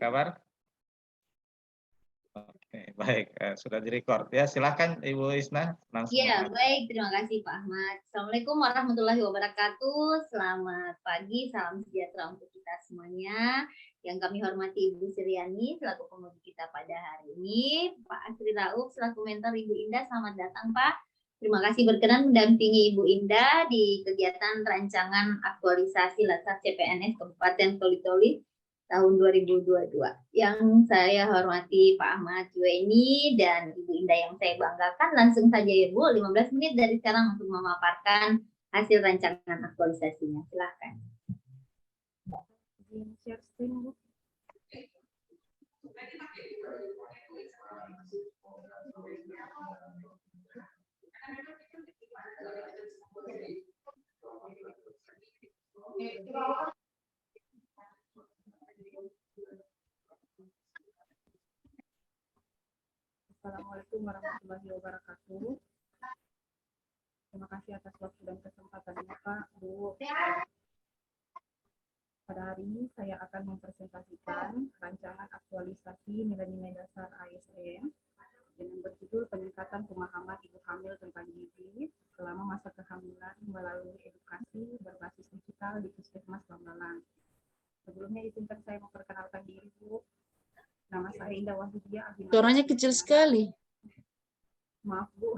kabar? Oke, baik. Sudah direcord ya. Silakan Ibu Isna. Iya, baik. Terima kasih Pak Ahmad. Assalamualaikum warahmatullahi wabarakatuh. Selamat pagi, salam sejahtera untuk kita semuanya. Yang kami hormati Ibu Siriani selaku pembimbing kita pada hari ini. Pak Asri Rauf selaku mentor Ibu Indah. Selamat datang Pak. Terima kasih berkenan mendampingi Ibu Indah di kegiatan rancangan aktualisasi Latsar CPNS Kabupaten Toli-Toli tahun 2022. Yang saya hormati Pak Ahmad Juweni dan Ibu Indah yang saya banggakan, langsung saja ya Bu, 15 menit dari sekarang untuk memaparkan hasil rancangan aktualisasinya. Silahkan. Share screen, Bu. Assalamualaikum warahmatullahi wabarakatuh. Terima kasih atas waktu dan kesempatannya Pak, Bu. Pada hari ini saya akan mempresentasikan rancangan aktualisasi nilai-nilai dasar ASN dengan berjudul peningkatan pemahaman ibu hamil tentang gizi selama masa kehamilan melalui edukasi berbasis digital di Puskesmas Lambalang. Sebelumnya izinkan saya memperkenalkan diri, Bu. Nama saya Indah Wahyudia. Suaranya kecil sekali. Maaf, Bu.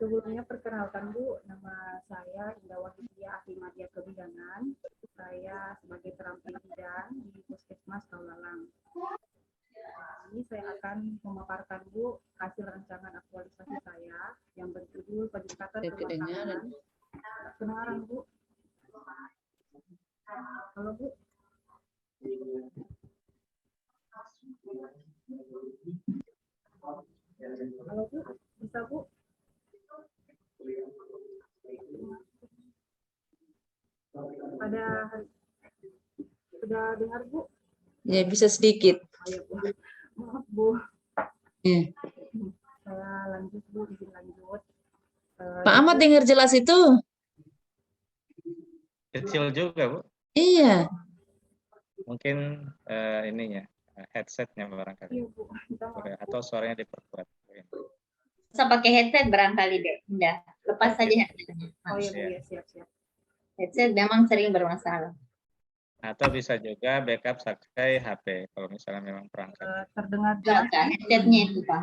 Sebelumnya perkenalkan Bu, nama saya Indah Wahyudia, ahli media kebidanan. Saya sebagai terampil bidan di Puskesmas Lambalang. Ini saya akan memaparkan Bu hasil rancangan aktualisasi saya yang berjudul peningkatan pemahaman. Kedengaran Bu? Halo Bu. Halo Bu, bisa Bu? Pada sudah dengar Bu? Ya, bisa sedikit. Oh, ya, Bu. Maaf Bu. Ya. Saya lanjut Bu, izin lanjut. Pak Ahmad dengar jelas itu? Kecil juga, Bu. Iya. Mungkin ininya, headsetnya barangkali. Iya Bu. Atau suaranya diperkuat. Bisa pakai headset barangkali deh, Indah. Lepas saja headsetnya. Oh iya Bu, ya siap-siap. Headset memang sering bermasalah. Atau bisa juga backup pakai HP kalau misalnya memang perangkat. Terdengar jelas. Headsetnya itu Pak.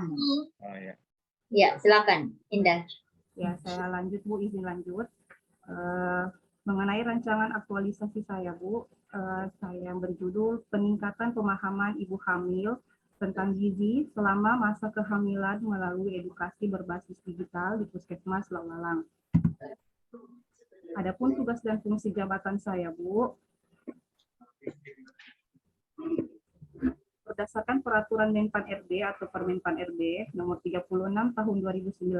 Oh ya. Ya, silakan Indah. Ya, saya lanjut Bu, izin lanjut. Mengenai rancangan aktualisasi saya Bu, saya berjudul peningkatan pemahaman ibu hamil tentang gizi selama masa kehamilan melalui edukasi berbasis digital di Puskesmas Lambalang. Adapun tugas dan fungsi jabatan saya Bu, berdasarkan peraturan Menpan RB atau Permenpan RB nomor 36 tahun 2019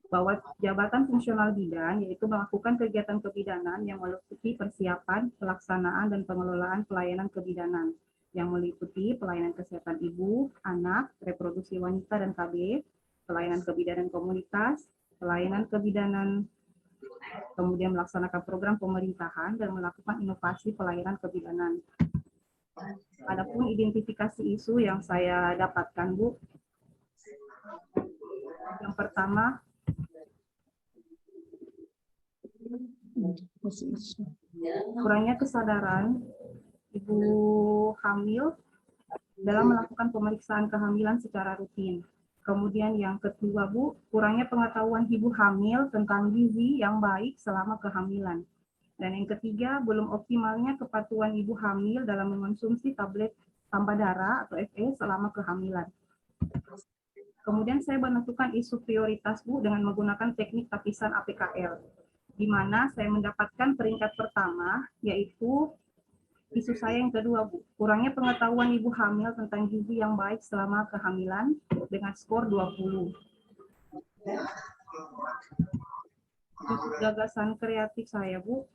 bahwa jabatan fungsional bidan yaitu melakukan kegiatan kebidanan yang meliputi persiapan, pelaksanaan dan pengelolaan pelayanan kebidanan yang meliputi pelayanan kesehatan ibu, anak, reproduksi wanita dan KB, pelayanan kebidanan komunitas, pelayanan kebidanan, kemudian melaksanakan program pemerintahan dan melakukan inovasi pelayanan kebidanan. Adapun identifikasi isu yang saya dapatkan Bu, yang pertama kurangnya kesadaran ibu hamil dalam melakukan pemeriksaan kehamilan secara rutin. Kemudian yang kedua Bu, kurangnya pengetahuan ibu hamil tentang gizi yang baik selama kehamilan. Dan yang ketiga, belum optimalnya kepatuhan ibu hamil dalam mengonsumsi tablet tambah darah atau FE selama kehamilan. Kemudian saya menentukan isu prioritas Bu dengan menggunakan teknik tapisan APKL, di mana saya mendapatkan peringkat pertama, yaitu isu saya yang kedua Bu, kurangnya pengetahuan ibu hamil tentang gizi yang baik selama kehamilan dengan skor 20. Isu gagasan kreatif saya Bu,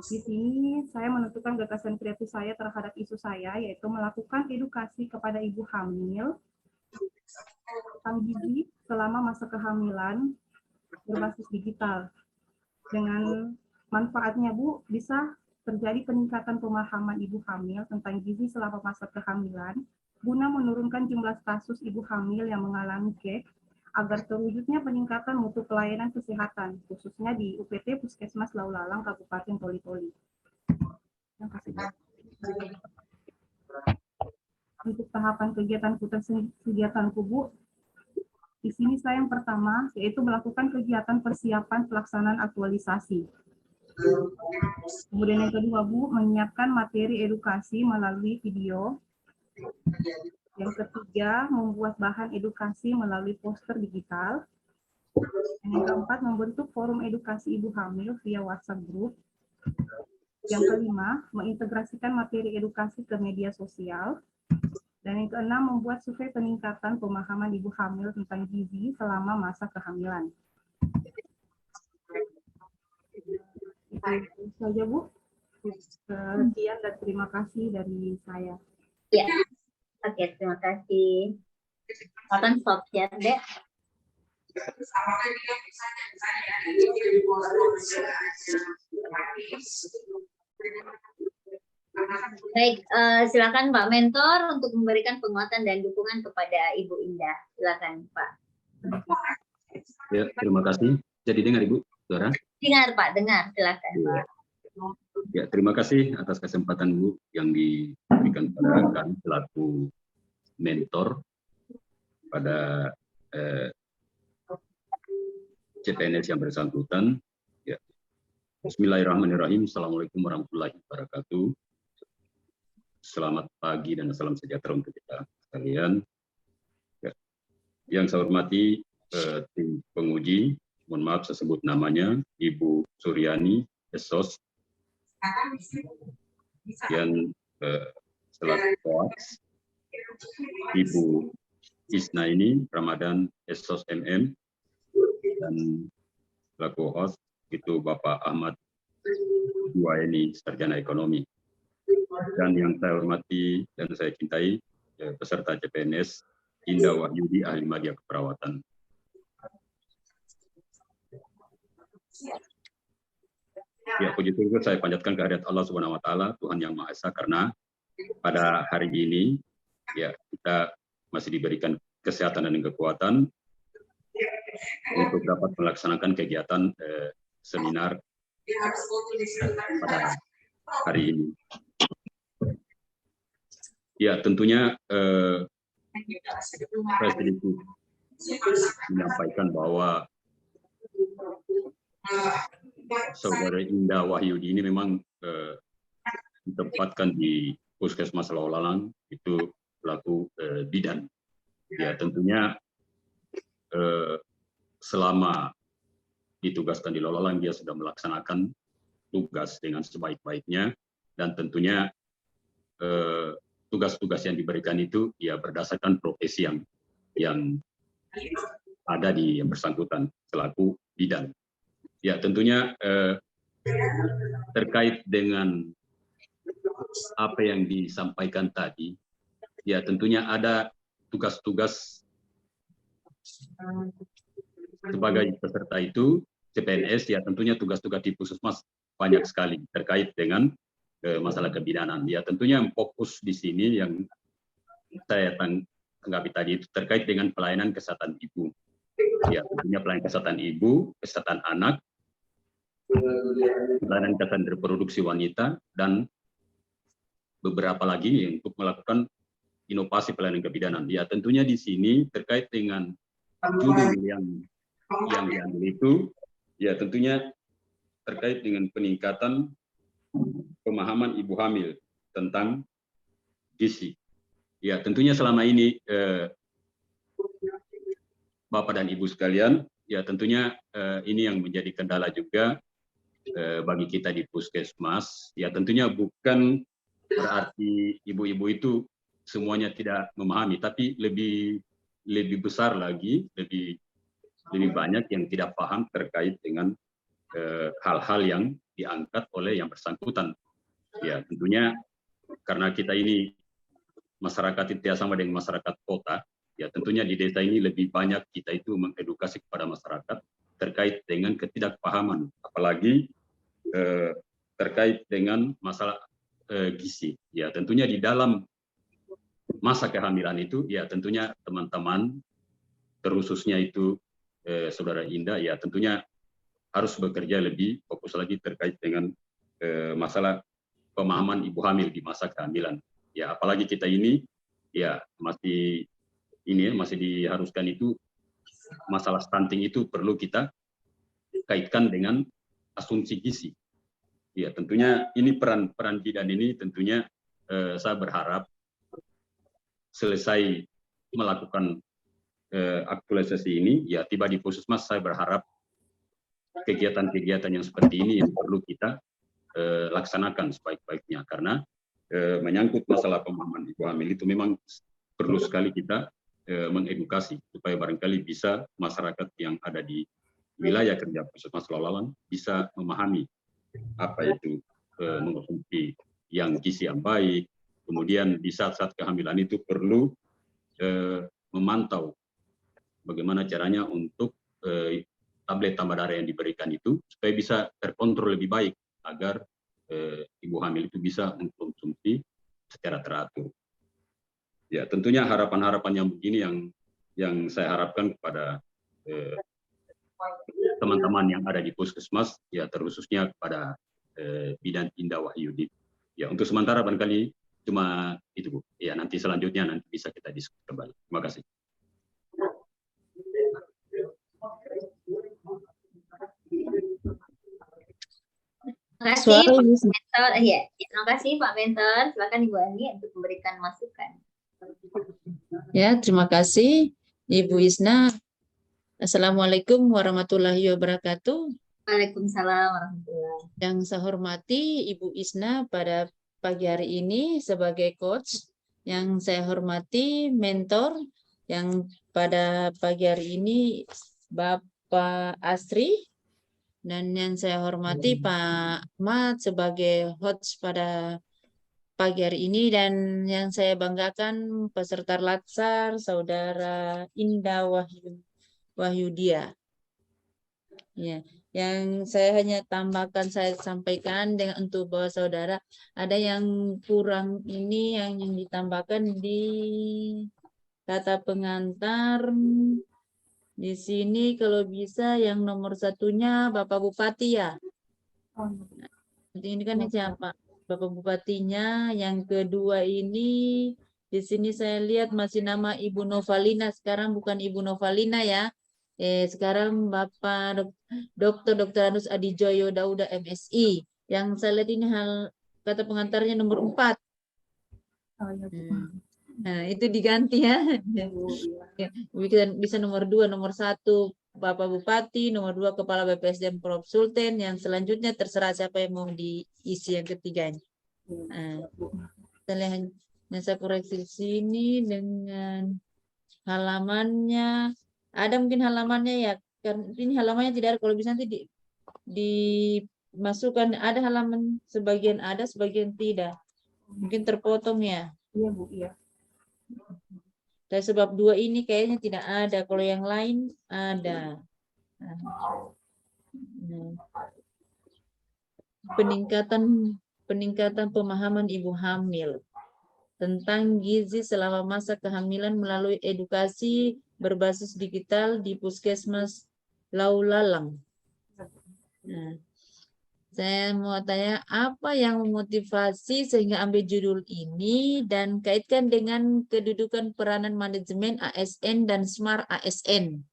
di sini saya menentukan gagasan kreatif saya terhadap isu saya, yaitu melakukan edukasi kepada ibu hamil tentang gizi selama masa kehamilan berbasis digital. Dengan manfaatnya Bu, bisa terjadi peningkatan pemahaman ibu hamil tentang gizi selama masa kehamilan, guna menurunkan jumlah kasus ibu hamil yang mengalami KEK, agar terwujudnya peningkatan mutu pelayanan kesehatan, khususnya di UPT Puskesmas Laulalang, Kabupaten Toli-Toli. Terima kasih, Bu. Untuk tahapan kegiatanku, Bu, di sini saya yang pertama, yaitu melakukan kegiatan persiapan pelaksanaan aktualisasi. Kemudian yang kedua, Bu, menyiapkan materi edukasi melalui video. Yang ketiga, membuat bahan edukasi melalui poster digital. Dan yang keempat, membentuk forum edukasi ibu hamil via WhatsApp group. Yang kelima, mengintegrasikan materi edukasi ke media sosial. Dan yang keenam, membuat survei peningkatan pemahaman ibu hamil tentang gizi selama masa kehamilan. Itu saja, Bu. Sekian dan terima kasih dari saya. Ya, oke, terima kasih. Silakan stop chat, Dek. Baik, silakan Pak Mentor untuk memberikan penguatan dan dukungan kepada Ibu Indah. Silakan Pak. Ya, terima kasih. Jadi dengar Ibu, suara? Dengar Pak, dengar. Silakan Pak. Ya, terima kasih atas kesempatan Bu yang diberikan pada kami selaku mentor pada CPNS yang bersangkutan. Ya. Bismillahirrahmanirrahim. Assalamualaikum warahmatullahi wabarakatuh. Selamat pagi dan salam sejahtera untuk kita sekalian. Ya. Yang saya hormati tim penguji, mohon maaf saya sebut namanya, Ibu Suryani Esos, yang selaku koas, Ibu Isnaini Ramadan Esos MM, dan selaku host itu Bapak Ahmad Duaini Sarjana Ekonomi. Dan yang saya hormati dan saya cintai peserta CPNS Indah Wahyudi ahli media keperawatan. Ya, puji syukur saya panjatkan kehadirat Allah Subhanahu wa taala, Tuhan yang Maha Esa, karena pada hari ini ya kita masih diberikan kesehatan dan kekuatan untuk dapat melaksanakan kegiatan seminar pada hari ini. Ya, tentunya saya sedikit menyampaikan bahwa Saudara Indah Wahyudi ini memang ditempatkan di Puskesmas Laulalang itu selaku bidan. Ya, tentunya selama ditugaskan di Laulalang dia sudah melaksanakan tugas dengan sebaik-baiknya, dan tentunya tugas-tugas yang diberikan itu ya berdasarkan profesi yang ada di yang bersangkutan selaku bidan. Ya, tentunya terkait dengan apa yang disampaikan tadi, ya tentunya ada tugas-tugas sebagai peserta itu CPNS, ya tentunya tugas-tugas di Puskesmas banyak sekali terkait dengan masalah kebidanan. Ya tentunya yang fokus di sini yang saya tanggapi tadi itu terkait dengan pelayanan kesehatan ibu. Ya tentunya pelayanan kesehatan ibu, kesehatan anak, pelayanan kesehatan reproduksi wanita, dan beberapa lagi untuk melakukan inovasi pelayanan kebidanan. Ya tentunya di sini terkait dengan judul yang diambil itu, ya tentunya terkait dengan peningkatan pemahaman ibu hamil tentang gizi. Ya tentunya selama ini Bapak dan Ibu sekalian, ya tentunya ini yang menjadi kendala juga bagi kita di Puskesmas. Ya tentunya bukan berarti ibu-ibu itu semuanya tidak memahami, tapi lebih besar lagi, lebih banyak yang tidak paham terkait dengan hal-hal yang diangkat oleh yang bersangkutan. Ya tentunya karena kita ini masyarakat itu tidak sama dengan masyarakat kota, ya tentunya di desa ini lebih banyak kita itu mengedukasi kepada masyarakat terkait dengan ketidakpahaman, apalagi terkait dengan masalah gizi. Ya, tentunya di dalam masa kehamilan itu, ya tentunya teman-teman, terkhususnya itu Saudara Indah, ya tentunya harus bekerja lebih fokus lagi terkait dengan masalah pemahaman ibu hamil di masa kehamilan. Ya, apalagi kita ini, ya masih diharuskan itu masalah stunting itu perlu kita kaitkan dengan asumsi gizi. Ya, tentunya ini peran bidan ini tentunya saya berharap selesai melakukan aktualisasi ini, ya tiba di Puskesmas, saya berharap kegiatan-kegiatan yang seperti ini yang perlu kita laksanakan sebaik-baiknya, karena menyangkut masalah pemahaman ibu hamil itu memang perlu sekali kita mengedukasi supaya barangkali bisa masyarakat yang ada di wilayah kerja Puskesmas Lolawan bisa memahami apa itu mengkonsumsi yang gizi yang baik. Kemudian di saat-saat kehamilan itu perlu memantau bagaimana caranya untuk tablet tambah darah yang diberikan itu supaya bisa terkontrol lebih baik agar ibu hamil itu bisa mengkonsumsi secara teratur. Ya, tentunya harapan-harapan yang begini yang saya harapkan kepada teman-teman yang ada di Puskesmas, ya terkhususnya kepada Bidan Indah Wahyudi. Ya, untuk sementara barangkali cuma itu, Bu. Ya, nanti selanjutnya nanti bisa kita diskusi kembali. Terima kasih. Terima kasih Suara Pak Ibu. Mentor. Ya, terima kasih Pak Mentor. Silakan Ibu Ani untuk memberikan masukan. Ya, terima kasih Ibu Isna. Assalamualaikum warahmatullahi wabarakatuh. Waalaikumsalam warahmatullahi. Yang saya hormati Ibu Isna pada pagi hari ini sebagai coach. Yang saya hormati mentor yang pada pagi hari ini Bapak Asri. Dan yang saya hormati Pak Ahmad sebagai host pada pagi hari ini, dan yang saya banggakan peserta latsar Saudara Indah Wahyudia. Ya, yang saya hanya tambahkan, saya sampaikan dengan untuk bahwa saudara ada yang kurang ini yang ditambahkan di kata pengantar. Di sini kalau bisa yang nomor satunya Bapak Bupati ya. Ini kan siapa? Bapak Bupatinya. Yang kedua ini di sini saya lihat masih nama Ibu Novalina, sekarang bukan Ibu Novalina ya. Sekarang Bapak Dr. Anus Adijoyo Dauda MSI. Yang saya lihat ini kata pengantarnya nomor 4. Nah, itu diganti ya. Bisa nomor 2, nomor 1 Bapak Bupati, nomor 2 Kepala BPSDM Prof. Sultan, yang selanjutnya terserah siapa yang mau diisi yang ketiganya. Saya koreksi di sini dengan halamannya. Ada mungkin halamannya ya, karena ini halamannya tidak ada. Kalau bisa nanti dimasukkan, ada halaman sebagian ada, sebagian tidak. Mungkin terpotong ya. Iya Bu, iya. Dan sebab 2 ini kayaknya tidak ada. Kalau yang lain ada. Peningkatan pemahaman ibu hamil tentang gizi selama masa kehamilan melalui edukasi berbasis digital di Puskesmas Laulalang. Saya mau tanya, apa yang memotivasi sehingga ambil judul ini dan kaitkan dengan kedudukan peranan manajemen ASN dan Smart ASN?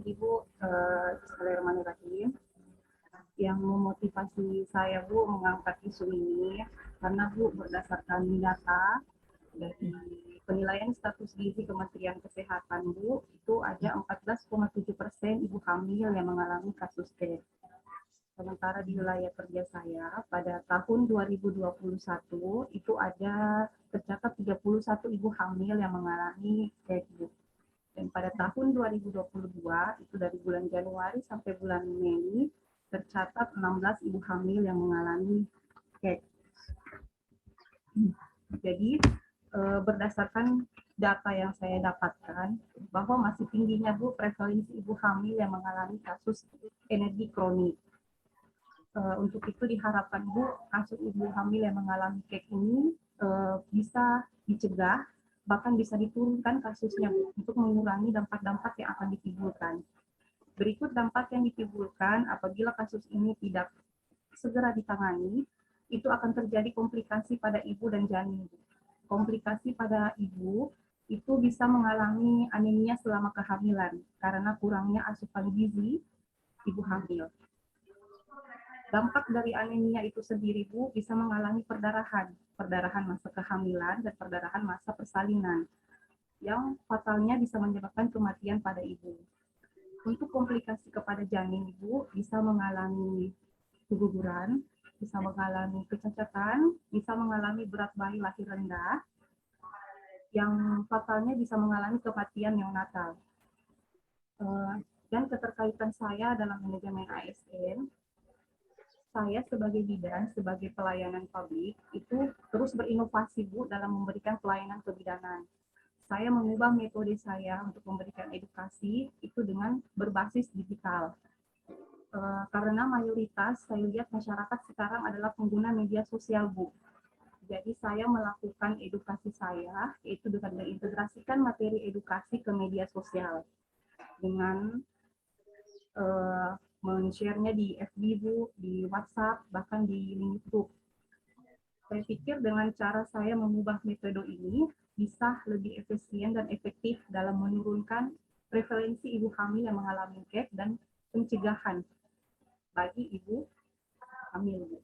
Ibu, Bismillahirrahmanirrahim. Yang memotivasi saya Bu mengangkat isu ini karena Bu berdasarkan data dari penilaian status gizi Kementerian Kesehatan Bu, itu ada 14,7% ibu hamil yang mengalami kasus TES. Sementara di wilayah kerja saya pada tahun 2021 itu ada tercatat 31 ibu hamil yang mengalami TES Bu. Dan pada tahun 2022 itu dari bulan Januari sampai bulan Mei tercatat 16 ibu hamil yang mengalami TES. Jadi berdasarkan data yang saya dapatkan bahwa masih tingginya Bu prevalensi ibu hamil yang mengalami kasus energi kronik. Untuk itu diharapkan Bu, kasus ibu hamil yang mengalami KEK ini bisa dicegah, bahkan bisa diturunkan kasusnya Bu, untuk mengurangi dampak-dampak yang akan ditimbulkan. Berikut dampak yang ditimbulkan apabila kasus ini tidak segera ditangani, itu akan terjadi komplikasi pada ibu dan janin. Komplikasi pada ibu itu bisa mengalami anemia selama kehamilan karena kurangnya asupan gizi ibu hamil. Dampak dari anemia itu sendiri Bu bisa mengalami perdarahan masa kehamilan dan perdarahan masa persalinan yang fatalnya bisa menyebabkan kematian pada ibu. Untuk komplikasi kepada janin ibu bisa mengalami keguguran, bisa mengalami kecacatan, bisa mengalami berat bayi lahir rendah, yang fatalnya bisa mengalami kematian neonatal. Dan keterkaitan saya dalam manajemen ASN, saya sebagai bidan, sebagai pelayanan publik, itu terus berinovasi Bu dalam memberikan pelayanan kebidanan. Saya mengubah metode saya untuk memberikan edukasi itu dengan berbasis digital. Karena mayoritas saya lihat masyarakat sekarang adalah pengguna media sosial Bu. Jadi saya melakukan edukasi saya, yaitu dengan mengintegrasikan materi edukasi ke media sosial. Dengan men-share-nya di FB Bu, di WhatsApp, bahkan di YouTube. Saya pikir dengan cara saya mengubah metode ini bisa lebih efisien dan efektif dalam menurunkan prevalensi ibu hamil yang mengalami KEK dan pencegahan bagi ibu hamil.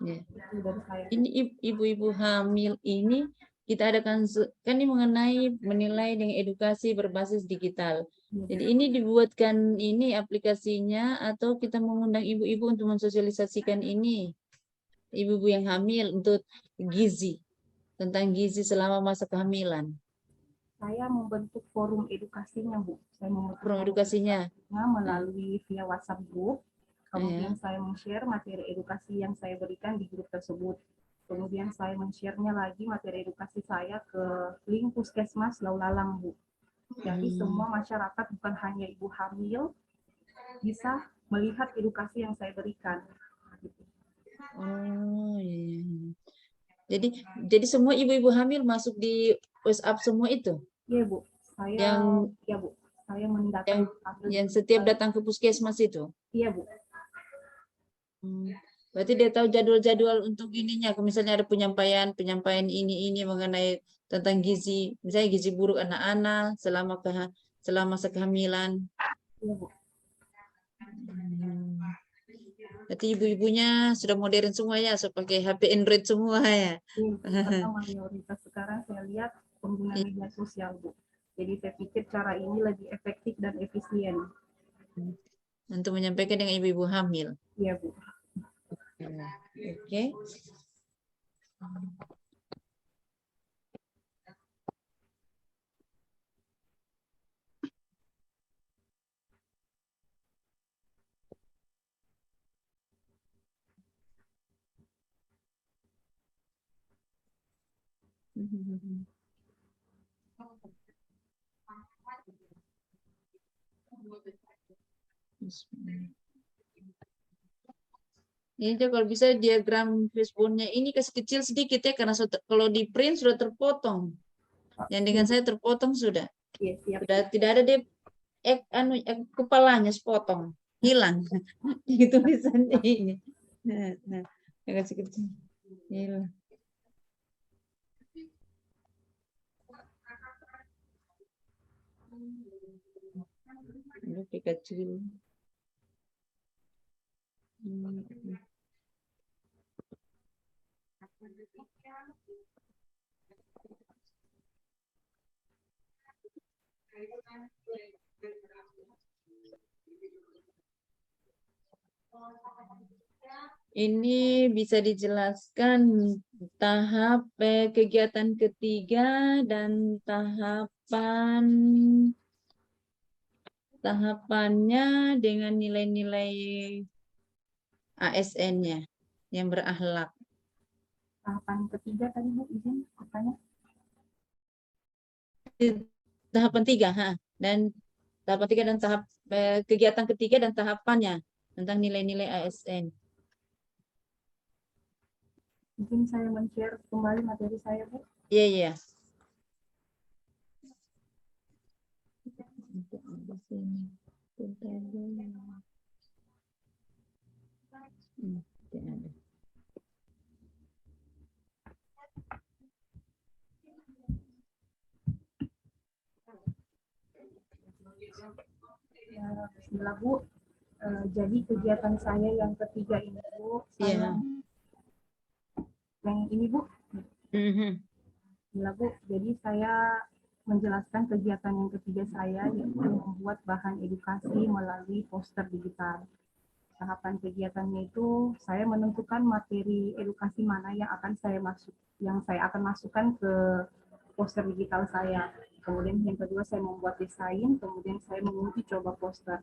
Ya. Itu dari saya. Ini ibu-ibu hamil ini kita adakan kan ini mengenai menilai dengan edukasi berbasis digital. Jadi ini dibuatkan ini aplikasinya atau kita mengundang ibu-ibu untuk mensosialisasikan ini ibu-ibu yang hamil untuk gizi, tentang gizi selama masa kehamilan. Saya membentuk forum edukasinya Bu. Saya membentuk Forum edukasinya melalui via WhatsApp group. Kemudian saya men-share materi edukasi yang saya berikan di grup tersebut. Kemudian saya men-share-nya lagi materi edukasi saya ke link Puskesmas Laulalang, Bu. Jadi semua masyarakat, bukan hanya ibu hamil, bisa melihat edukasi yang saya berikan. Oh iya. Jadi semua ibu-ibu hamil masuk di WhatsApp semua itu? Iya Bu. Saya mendatang yang setiap datang ke puskesmas itu? Iya Bu. Berarti dia tahu jadwal-jadwal untuk ininya. Misalnya ada penyampaian ini mengenai tentang gizi, misalnya gizi buruk anak-anak selama masa kehamilan. Iya Bu. Berarti ibu-ibunya sudah modern semua ya, so pakai HP Android semua ya. Karena mayoritas sekarang saya lihat pengguna media sosial Bu. Jadi saya pikir cara ini lebih efektif dan efisien. Untuk menyampaikan dengan ibu-ibu hamil. Iya Bu. Oke. Ini aja kalau bisa diagram fishbone-nya ini kasih kecil sedikit ya, karena kalau di print sudah terpotong. Yang dengan saya terpotong sudah. Sudah tidak ada dia kepalanya sepotong, hilang. Di tulisannya ini. Nah, kasih kecil. Hilang. Ini kecil. Ini bisa dijelaskan tahap kegiatan ketiga dan tahapannya dengan nilai-nilai ASN-nya yang berakhlak. Tahapan ketiga tadi Bu, izin. apanya? Tahapan 3, dan tahapan 3 dan tahap kegiatan ketiga dan tahapannya tentang nilai-nilai ASN. Mungkin saya men-share kembali materi saya, Bu. Iya, iya. Bismillah, Bu. Jadi kegiatan saya yang ketiga ini, Bu, Iya. yang ini, Bu. Mhm. Bismillah, Bu. Jadi saya menjelaskan kegiatan yang ketiga saya, yaitu membuat bahan edukasi melalui poster digital. Tahapan kegiatannya itu saya menentukan materi edukasi mana yang saya akan masukkan ke poster digital saya. Kemudian yang kedua saya membuat desain, kemudian saya menguji coba poster.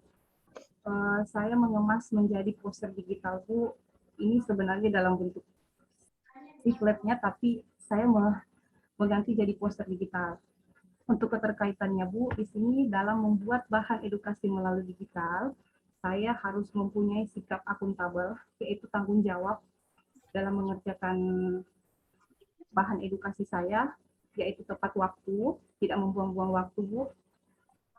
Saya mengemas menjadi poster digital, Bu. Ini sebenarnya dalam bentuk leafletnya, tapi saya mengganti jadi poster digital. Untuk keterkaitannya, Bu, di sini dalam membuat bahan edukasi melalui digital, saya harus mempunyai sikap akuntabel, yaitu tanggung jawab dalam mengerjakan bahan edukasi saya, yaitu tepat waktu, tidak membuang-buang waktu, Bu.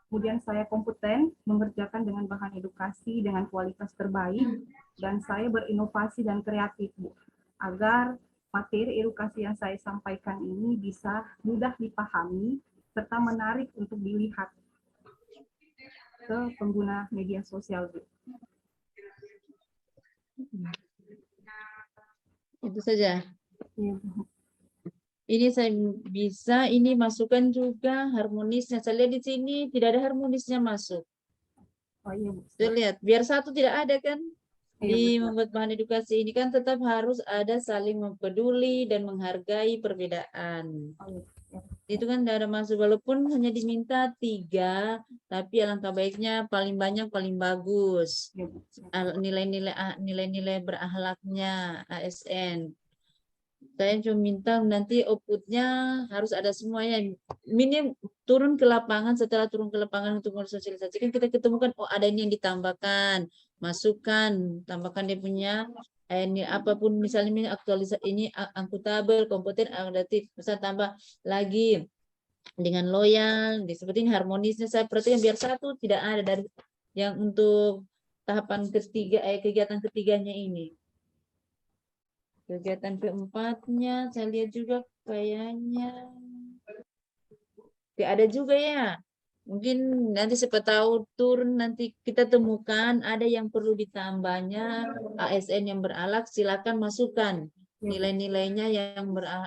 Kemudian saya kompeten mengerjakan dengan bahan edukasi dengan kualitas terbaik, dan saya berinovasi dan kreatif, Bu, agar materi edukasi yang saya sampaikan ini bisa mudah dipahami serta menarik untuk dilihat ke pengguna media sosial, Bu. Itu saja. Ya, Bu. Ini saya bisa ini masukkan juga harmonisnya. Saya lihat di sini tidak ada harmonisnya masuk. Oh iya, Bu. Saya lihat biar satu tidak ada kan. Iya, Di Bu. membuat bahan edukasi ini kan tetap harus ada saling mempeduli dan menghargai perbedaan. Oh, iya. Ya. Itu kan tidak ada masuk, walaupun hanya diminta 3, tapi alangkah baiknya paling banyak paling bagus. Ya, Bu. Nilai-nilai berakhlaknya ASN. Saya cuma minta nanti outputnya harus ada semuanya. Minim turun ke lapangan, setelah turun ke lapangan untuk mensosialisasikan, kita ketemukan, oh ada ini yang ditambahkan, masukkan, tambahkan dia punya ini apapun, misalnya ini aktualisasi ini akuntabel, kompeten, adaptif, bisa tambah lagi dengan loyal, seperti ini harmonisnya saya perhatikan biar satu tidak ada dari yang untuk tahapan ketiga, kegiatan ketiganya ini. Kegiatan keempatnya saya lihat juga kayaknya ada juga ya. Mungkin nanti siapa tahu turun nanti kita temukan ada yang perlu ditambahnya ASN yang berakhlak, silakan masukkan nilai-nilainya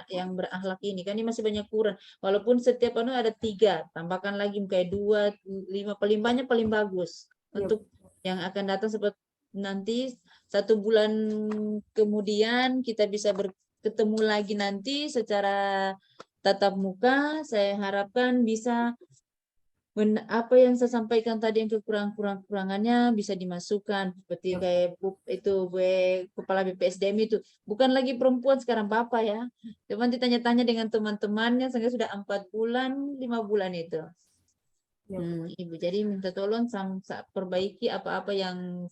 yang berakhlak ini. Kan ini masih banyak kurang. Walaupun setiap ada 3, tambahkan lagi kayak 2, 5, paling banyak paling bagus untuk yang akan datang seperti nanti 1 bulan kemudian kita bisa bertemu lagi nanti secara tatap muka. Saya harapkan bisa apa yang saya sampaikan tadi yang kekurangannya bisa dimasukkan seperti kayak itu kepala BPSDM itu bukan lagi perempuan sekarang bapak ya. Cuman ditanya-tanya dengan teman-temannya sehingga sudah 4 bulan 5 bulan itu. Ibu jadi minta tolong perbaiki apa-apa yang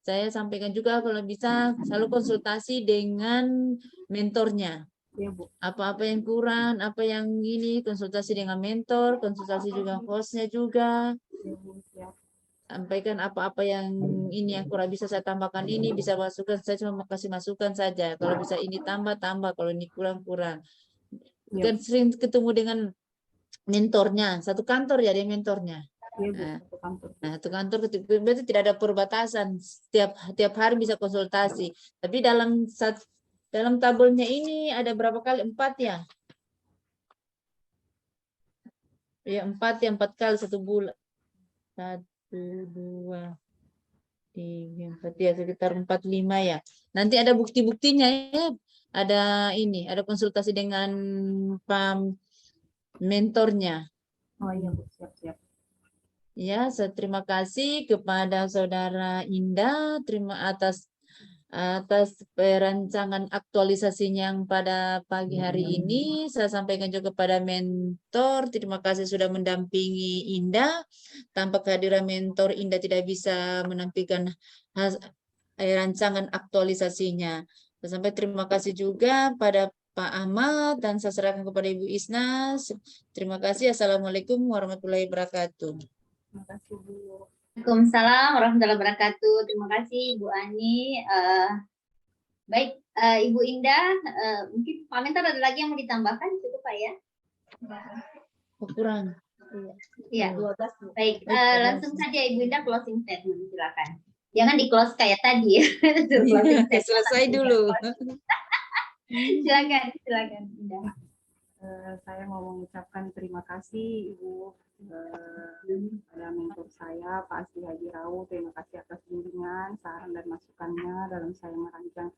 saya sampaikan juga, kalau bisa selalu konsultasi dengan mentornya. Ya, Bu. Apa-apa yang kurang, apa yang ini, konsultasi dengan mentor, konsultasi juga hostnya juga. Ya, Bu. Ya. Sampaikan apa-apa yang ini yang kurang bisa saya tambahkan, ini bisa masukkan, saya cuma kasih masukan saja. Kalau bisa ini tambah, kalau ini kurang. Kan sering ketemu dengan mentornya, satu kantor ya dia mentornya. Ya, Bu. Satu kantor. Nah, itu kantor berarti tidak ada perbatasan, tiap hari bisa konsultasi. Tapi dalam tabelnya ini ada berapa kali? 4 ya? Ya 4 ya, 4 kali 1 bulan. 1, 2, 3, 4 ya, sekitar 4, 5 ya. Nanti ada bukti-buktinya ya. Ada ini, ada konsultasi dengan mentornya. Oh iya, Bu. Siap-siap. Ya, saya terima kasih kepada Saudara Indah, terima atas atas perancangan aktualisasinya yang pada pagi hari ini. Saya sampaikan juga kepada mentor, terima kasih sudah mendampingi Indah. Tanpa kehadiran mentor, Indah tidak bisa menampilkan rancangan aktualisasinya. Saya sampai terima kasih juga pada Pak Ahmad dan saya serahkan kepada Ibu Isna. Terima kasih. Assalamualaikum warahmatullahi wabarakatuh. Terima kasih Bu. Waalaikumsalam warahmatullahi wabarakatuh. Terima kasih Bu Ani. Baik, Ibu Indah, mungkin Pak Mentor ada lagi yang mau ditambahkan, cukup Pak ya? Kurang. Iya. Baik, langsung saja Ibu Indah closing statement, silakan. Jangan di close kayak tadi ya. Selesai dulu. Silakan Indah. Saya mau mengucapkan terima kasih Ibu pada mentor saya Pak Asri Haji Rau. Terima kasih atas bimbingan, saran dan masukannya dalam saya merancang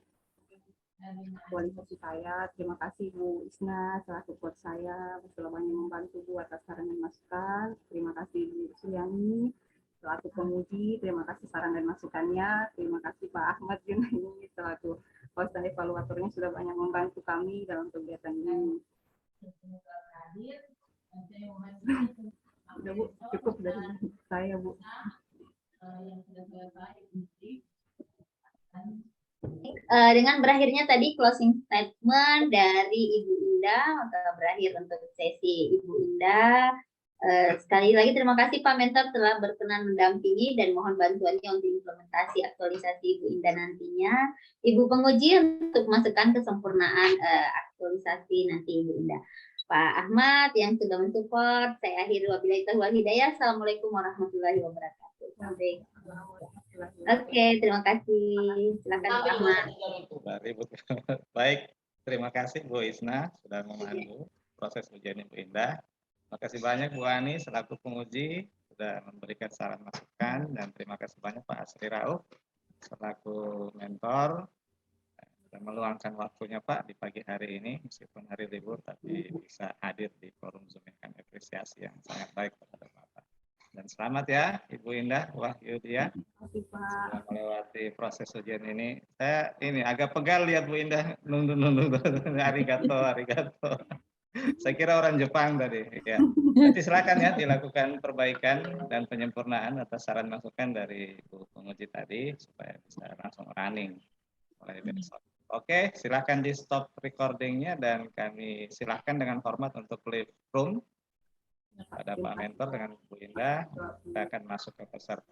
aktualisasi saya. Terima kasih Bu Isna selaku coach saya, selamanya membantu Bu atas saran dan masukan. Terima kasih Bu Suryani selaku penguji. Terima kasih saran dan masukannya. Terima kasih Pak Ahmad Junaidi selaku host dan evaluatornya sudah banyak membantu kami dalam kegiatan ini. Udah Bu, cukup dari saya Bu. Dengan berakhirnya tadi closing statement dari Ibu Indah, maka berakhir untuk sesi Ibu Indah. Sekali lagi terima kasih Pak Mentor telah berkenan mendampingi dan mohon bantuannya untuk implementasi aktualisasi Ibu Indah nantinya. Ibu penguji untuk masukkan kesempurnaan aktualisasi nanti Ibu Indah. Pak Ahmad yang sudah mensupport, saya akhiri wabillahi taufiq wal hidayah. Assalamualaikum warahmatullahi wabarakatuh. Sampai. Oke, terima kasih. Silakan Pak Ahmad. Baik, terima kasih Bu Isna sudah memandu proses ujian Ibu Indah. Terima kasih banyak Bu Ani selaku penguji sudah memberikan saran masukan, dan terima kasih banyak Pak Asri Rauf selaku mentor dan meluangkan waktunya Pak di pagi hari ini meskipun hari libur tapi bisa hadir di forum Zoom. Kami apresiasi yang sangat baik kepada Bapak. Dan selamat ya Ibu Indah Wahyudia sudah melewati proses ujian ini. Saya ini agak pegal lihat Bu Indah nundu-nundu arigato. Saya kira orang Jepang tadi. Ya. Nanti silakan ya dilakukan perbaikan dan penyempurnaan atas saran masukan dari Bu penguji tadi supaya bisa langsung running mulai besok. Oke, silakan di stop recordingnya dan kami silakan dengan hormat untuk leave room pada Pak Mentor dengan Bu Indah. Kita akan masuk ke peserta